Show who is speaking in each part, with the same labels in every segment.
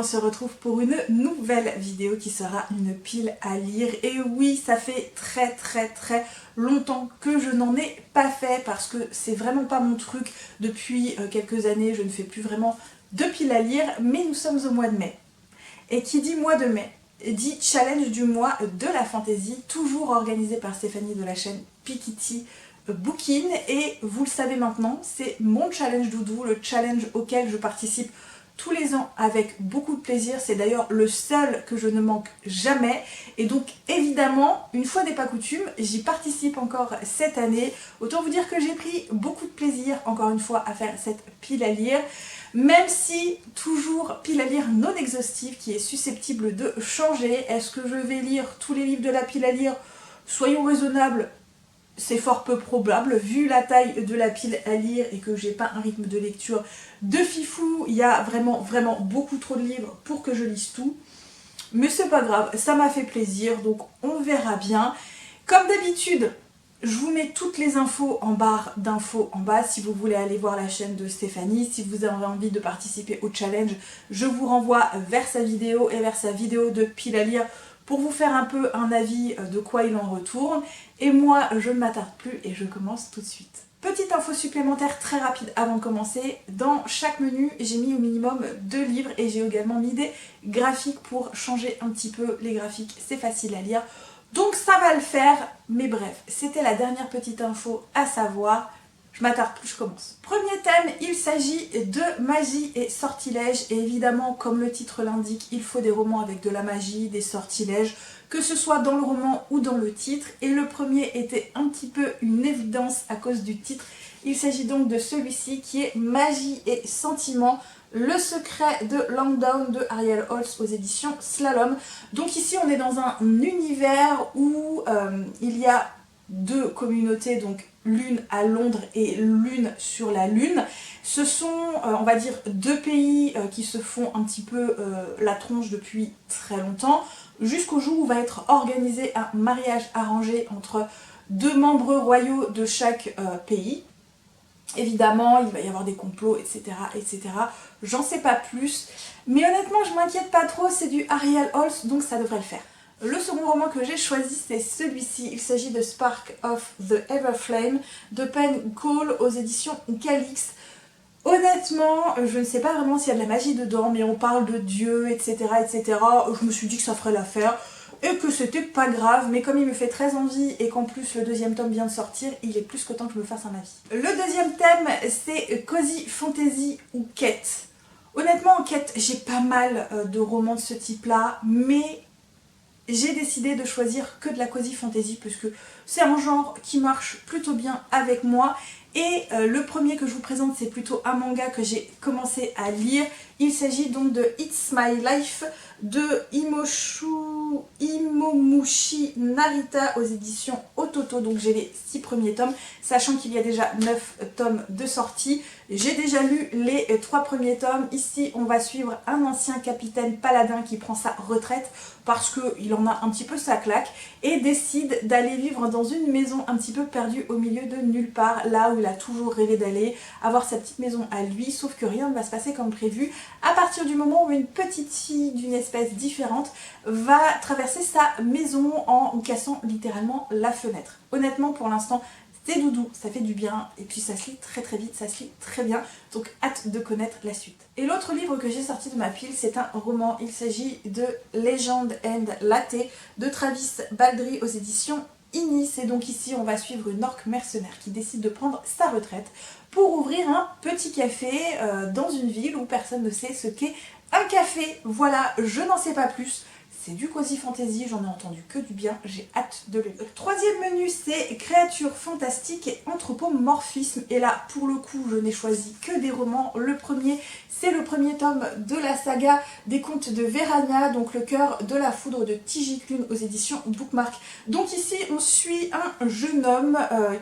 Speaker 1: on se retrouve pour une nouvelle vidéo qui sera une pile à lire. Et oui, ça fait très longtemps que je n'en ai pas fait parce que c'est vraiment pas mon truc. Depuis quelques années, je ne fais plus vraiment de pile à lire, mais nous sommes au mois de mai. Et qui dit mois de mai dit challenge du mois de la fantasy, toujours organisé par Stéphanie de la chaîne Pikiti Bookin. Et vous le savez maintenant, c'est mon challenge doudou, le challenge auquel je participe tous les ans avec beaucoup de plaisir. C'est d'ailleurs le seul que je ne manque jamais. Et donc évidemment, une fois n'est pas coutume, j'y participe encore cette année. Autant vous dire que j'ai pris beaucoup de plaisir, encore une fois, à faire cette pile à lire. Même si, toujours pile à lire non exhaustive qui est susceptible de changer. Est-ce que je vais lire tous les livres de la pile à lire? Soyons raisonnables. C'est fort peu probable, vu la taille de la pile à lire et que j'ai pas un rythme de lecture de fifou. Il y a vraiment beaucoup trop de livres pour que je lise tout. Mais c'est pas grave, ça m'a fait plaisir, donc on verra bien. Comme d'habitude, je vous mets toutes les infos en barre d'infos en bas si vous voulez aller voir la chaîne de Stéphanie. Si vous avez envie de participer au challenge, je vous renvoie vers sa vidéo et vers sa vidéo de pile à lire pour vous faire un peu un avis de quoi il en retourne. Et moi, je ne m'attarde plus et je commence tout de suite. Petite info supplémentaire très rapide avant de commencer. Dans chaque menu, j'ai mis au minimum 2 livres et j'ai également mis des graphiques pour changer un petit peu les graphiques. C'est facile à lire. Donc ça va le faire, mais bref, c'était la dernière petite info à savoir. Je m'attarde plus, je commence. Premier thème, il s'agit de magie et sortilèges. Et évidemment, comme le titre l'indique, il faut des romans avec de la magie, des sortilèges, que ce soit dans le roman ou dans le titre. Et le premier était un petit peu une évidence à cause du titre. Il s'agit donc de celui-ci qui est Magie et Sentiments, le secret de Langdown de Ariel Holst aux éditions Slalom. Donc ici on est dans un univers où il y a 2 communautés, donc l'une à Londres et l'une sur la Lune. Ce sont, on va dire, 2 pays qui se font un petit peu la tronche depuis très longtemps, jusqu'au jour où va être organisé un mariage arrangé entre 2 membres royaux de chaque pays. Évidemment, il va y avoir des complots, etc. etc. J'en sais pas plus. Mais honnêtement, je m'inquiète pas trop, c'est du Ariel Holst, donc ça devrait le faire. Le second roman que j'ai choisi, c'est celui-ci. Il s'agit de Spark of the Everflame de Penn Cole aux éditions Calix. Honnêtement, je ne sais pas vraiment s'il y a de la magie dedans, mais on parle de Dieu, etc. etc. Je me suis dit que ça ferait l'affaire et que c'était pas grave, mais comme il me fait très envie et qu'en plus le 2e tome vient de sortir, il est plus que temps que je me fasse un avis. Le 2e thème, c'est Cozy Fantasy ou quête. Honnêtement, en quête, j'ai pas mal de romans de ce type-là, mais j'ai décidé de choisir que de la Cozy Fantasy puisque c'est un genre qui marche plutôt bien avec moi. Et le premier que je vous présente, c'est plutôt un manga que j'ai commencé à lire. Il s'agit donc de It's My Life de Imomushi Narita aux éditions Ototo. Donc j'ai les 6 premiers tomes, sachant qu'il y a déjà 9 tomes de sortie. J'ai déjà lu les 3 premiers tomes. Ici, on va suivre un ancien capitaine paladin qui prend sa retraite parce qu'il en a un petit peu sa claque et décide d'aller vivre dans une maison un petit peu perdue au milieu de nulle part, là où il a toujours rêvé d'aller, avoir sa petite maison à lui, sauf que rien ne va se passer comme prévu à partir du moment où une petite fille d'une espèce différente va traverser sa maison en cassant littéralement la fenêtre. Honnêtement, pour l'instant, c'est doudou, ça fait du bien et puis ça se lit très vite, ça se lit très bien, donc hâte de connaître la suite. Et l'autre livre que j'ai sorti de ma pile, c'est un roman, il s'agit de Legend and Latte de Travis Baldree aux éditions Inis. Et donc ici on va suivre une orque mercenaire qui décide de prendre sa retraite pour ouvrir un petit café dans une ville où personne ne sait ce qu'est un café. Voilà, je n'en sais pas plus. C'est du Cozy Fantasy, j'en ai entendu que du bien, j'ai hâte de le lire. Troisième menu, c'est créatures fantastiques et anthropomorphisme. Et là, pour le coup, je n'ai choisi que des romans. Le premier, c'est le premier tome de la saga des contes de Verania, donc le cœur de la foudre de Tijik-Lune aux éditions Bookmark. Donc ici, on suit un jeune homme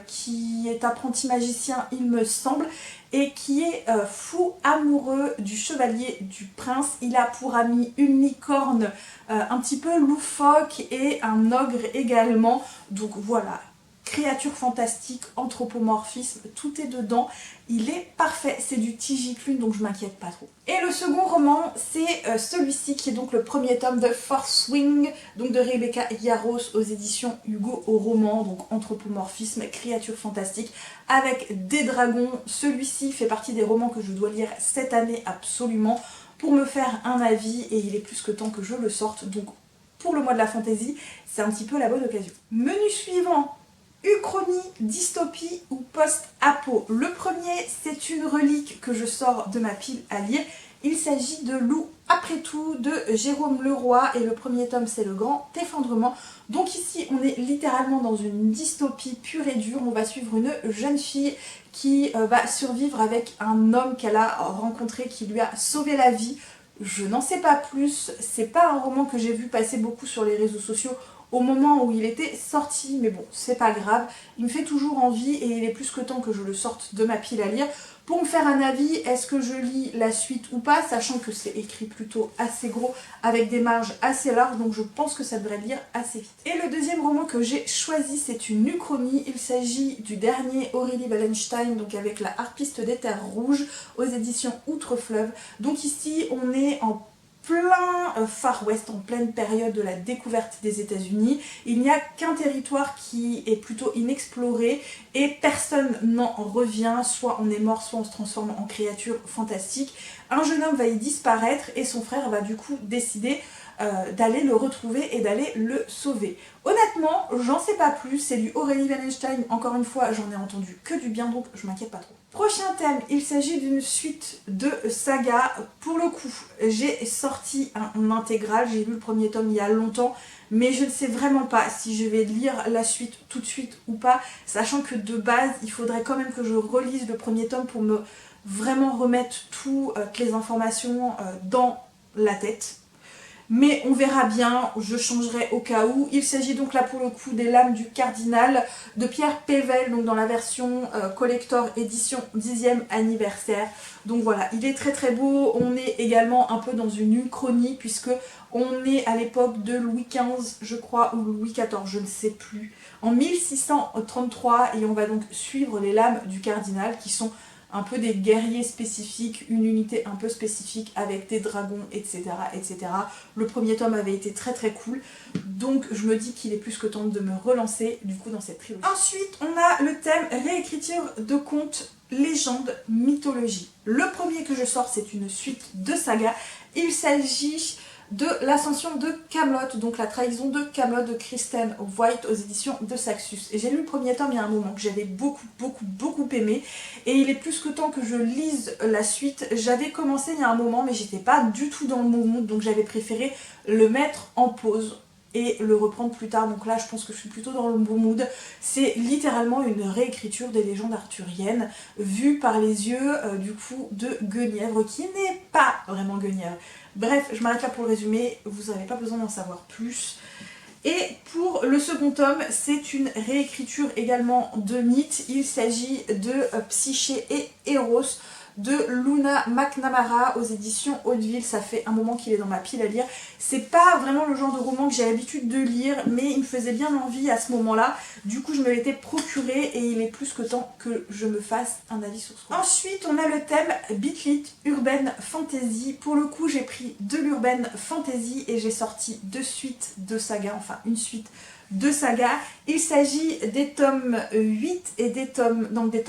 Speaker 1: qui est apprenti magicien, il me semble, et qui est fou amoureux du chevalier du prince. Il a pour ami une licorne un petit peu loufoque et un ogre également. Donc voilà, créatures fantastiques, anthropomorphisme, tout est dedans. Il est parfait, c'est du T.J. Klune, donc je m'inquiète pas trop. Et le second roman, c'est celui-ci qui est donc le premier tome de Fourth Wing, donc de Rebecca Yarros aux éditions Hugo au roman, donc anthropomorphisme, créatures fantastiques avec des dragons. Celui-ci fait partie des romans que je dois lire cette année absolument pour me faire un avis et il est plus que temps que je le sorte, donc pour le mois de la fantasy, c'est un petit peu la bonne occasion. Menu suivant, Uchronie, dystopie ou post-apo. Le premier, c'est une relique que je sors de ma pile à lire. Il s'agit de Loup après tout de Jérôme Leroy et le premier tome c'est Le Grand Effondrement. Donc ici on est littéralement dans une dystopie pure et dure. On va suivre une jeune fille qui va survivre avec un homme qu'elle a rencontré qui lui a sauvé la vie. Je n'en sais pas plus, c'est pas un roman que j'ai vu passer beaucoup sur les réseaux sociaux au moment où il était sorti, mais bon, c'est pas grave, il me fait toujours envie et il est plus que temps que je le sorte de ma pile à lire. Pour me faire un avis, est-ce que je lis la suite ou pas, sachant que c'est écrit plutôt assez gros, avec des marges assez larges, donc je pense que ça devrait lire assez vite. Et le deuxième roman que j'ai choisi, c'est une uchronie, il s'agit du dernier Aurélie Wallenstein, donc avec La Harpiste des Terres Rouges, aux éditions Outre-Fleuve. Donc ici, on est en plein Far West, en pleine période de la découverte des États-Unis. Il n'y a qu'un territoire qui est plutôt inexploré et personne n'en revient. Soit on est mort, soit on se transforme en créature fantastique. Un jeune homme va y disparaître et son frère va du coup décider d'aller le retrouver et d'aller le sauver. Honnêtement, j'en sais pas plus, c'est du Aurélie Wallenstein, encore une fois, j'en ai entendu que du bien, donc je m'inquiète pas trop. Prochain thème, il s'agit d'une suite de saga. Pour le coup, j'ai sorti un intégral, j'ai lu le premier tome il y a longtemps, mais je ne sais vraiment pas si je vais lire la suite tout de suite ou pas, sachant que de base, il faudrait quand même que je relise le premier tome pour me vraiment remettre toutes les informations dans la tête. Mais on verra bien, je changerai au cas où. Il s'agit donc là pour le coup des Lames du Cardinal de Pierre Pével, donc dans la version collector édition 10e anniversaire. Donc voilà, il est très très beau. On est également un peu dans une uchronie puisque on est à l'époque de Louis XV, je crois, ou Louis XIV, je ne sais plus, en 1633, et on va donc suivre les Lames du Cardinal qui sont un peu des guerriers spécifiques, une unité un peu spécifique avec des dragons, etc., etc. Le premier tome avait été très très cool, donc je me dis qu'il est plus que temps de me relancer du coup dans cette trilogie. Ensuite, on a le thème réécriture de contes, légendes, mythologie. Le premier que je sors, c'est une suite de saga. Il s'agit de l'ascension de Camelot, donc la trahison de Camelot de Kristen White aux éditions de Saxus. Et j'ai lu le premier tome il y a un moment que j'avais beaucoup aimé et il est plus que temps que je lise la suite. J'avais commencé il y a un moment mais j'étais pas du tout dans le mood, donc j'avais préféré le mettre en pause et le reprendre plus tard. Donc là je pense que je suis plutôt dans le bon mood. C'est littéralement une réécriture des légendes arthuriennes vue par les yeux du coup de Guenièvre, qui n'est pas vraiment Guenièvre. Bref, je m'arrête là pour le résumé, vous n'avez pas besoin d'en savoir plus. Et pour le second tome, c'est une réécriture également de mythes. Il s'agit de Psyché et Eros de Luna McNamara aux éditions Hauteville. Ça fait un moment qu'il est dans ma pile à lire. C'est pas vraiment le genre de roman que j'ai l'habitude de lire, mais il me faisait bien envie à ce moment-là. Du coup, je me l'étais procuré et il est plus que temps que je me fasse un avis sur ce roman. Ensuite, on a le thème Bitlit, Urban Fantasy. Pour le coup, j'ai pris de l'Urban Fantasy et j'ai sorti deux suites de saga, enfin une suite de saga. Il s'agit des tomes 8 et des tomes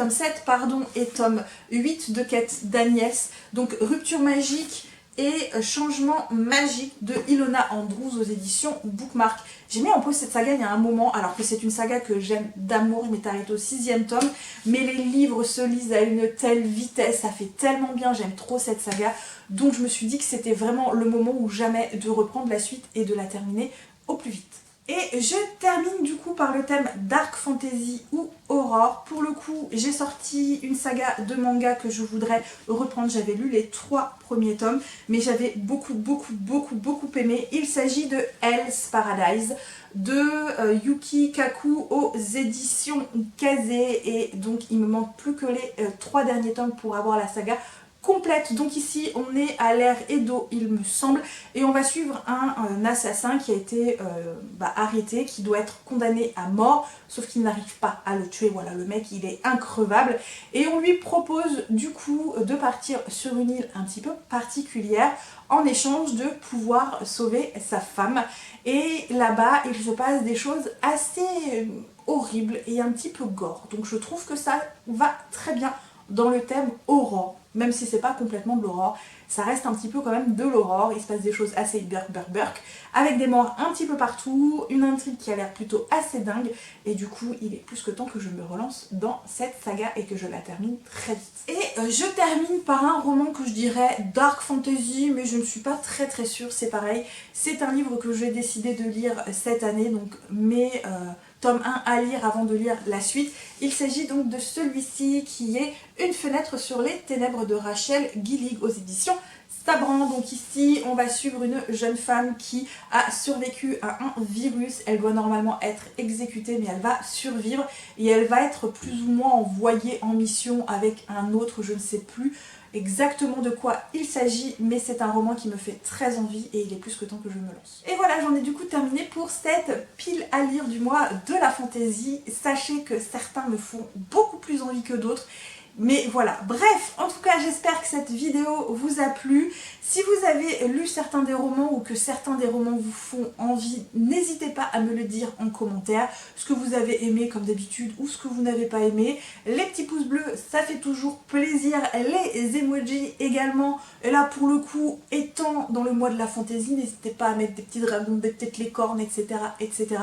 Speaker 1: 7 pardon et tome 8 de Quête d'Agnès, donc Rupture magique et Changement magique de Ilona Andrews aux éditions Bookmark. J'ai mis en pause cette saga il y a un moment, alors que c'est une saga que j'aime d'amour. Il m'est arrêté au 6e tome, mais les livres se lisent à une telle vitesse, ça fait tellement bien, j'aime trop cette saga, donc je me suis dit que c'était vraiment le moment ou jamais de reprendre la suite et de la terminer au plus vite. Et je termine du coup par le thème Dark Fantasy ou Horror. Pour le coup, j'ai sorti une saga de manga que je voudrais reprendre. J'avais lu les 3 premiers tomes, mais j'avais beaucoup aimé. Il s'agit de Hell's Paradise de Yuki Kaku aux éditions Kazé. Et donc il me manque plus que les 3 derniers tomes pour avoir la saga complète. Donc ici on est à l'air et d'eau il me semble, et on va suivre un assassin qui a été arrêté, qui doit être condamné à mort, sauf qu'il n'arrive pas à le tuer. Voilà, le mec il est increvable et on lui propose du coup de partir sur une île un petit peu particulière en échange de pouvoir sauver sa femme. Et là-bas il se passe des choses assez horribles et un petit peu gore, donc je trouve que ça va très bien dans le thème aurore, même si c'est pas complètement de l'aurore, ça reste un petit peu quand même de l'aurore. Il se passe des choses assez burk, avec des morts un petit peu partout, une intrigue qui a l'air plutôt assez dingue, et du coup il est plus que temps que je me relance dans cette saga et que je la termine très vite. Et je termine par un roman que je dirais dark fantasy, mais je ne suis pas très sûre, c'est pareil, c'est un livre que j'ai décidé de lire cette année, donc tome 1 à lire avant de lire la suite. Il s'agit donc de celui-ci qui est Une fenêtre sur les ténèbres de Rachel Gillig aux éditions Sabran. Donc ici on va suivre une jeune femme qui a survécu à un virus. Elle doit normalement être exécutée mais elle va survivre et elle va être plus ou moins envoyée en mission avec un autre, je ne sais plus exactement de quoi il s'agit, mais c'est un roman qui me fait très envie et il est plus que temps que je me lance. Et voilà, j'en ai du coup terminé pour cette pile à lire du mois de la fantaisie. Sachez que certains me font beaucoup plus envie que d'autres, mais voilà, bref, en tout cas j'espère que cette vidéo vous a plu. Si vous avez lu certains des romans ou que certains des romans vous font envie, n'hésitez pas à me le dire en commentaire, ce que vous avez aimé comme d'habitude ou ce que vous n'avez pas aimé. Les petits pouces bleus, ça fait toujours plaisir, les emojis également, et là pour le coup, étant dans le mois de la fantaisie, n'hésitez pas à mettre des petits dragons, des petites licornes, etc. etc.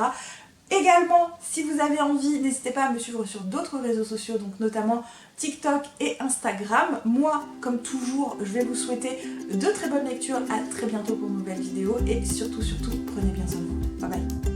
Speaker 1: Également, si vous avez envie, n'hésitez pas à me suivre sur d'autres réseaux sociaux, donc notamment TikTok et Instagram. Moi, comme toujours, je vais vous souhaiter de très bonnes lectures, à très bientôt pour une nouvelle vidéo, et surtout, prenez bien soin de vous. Bye bye.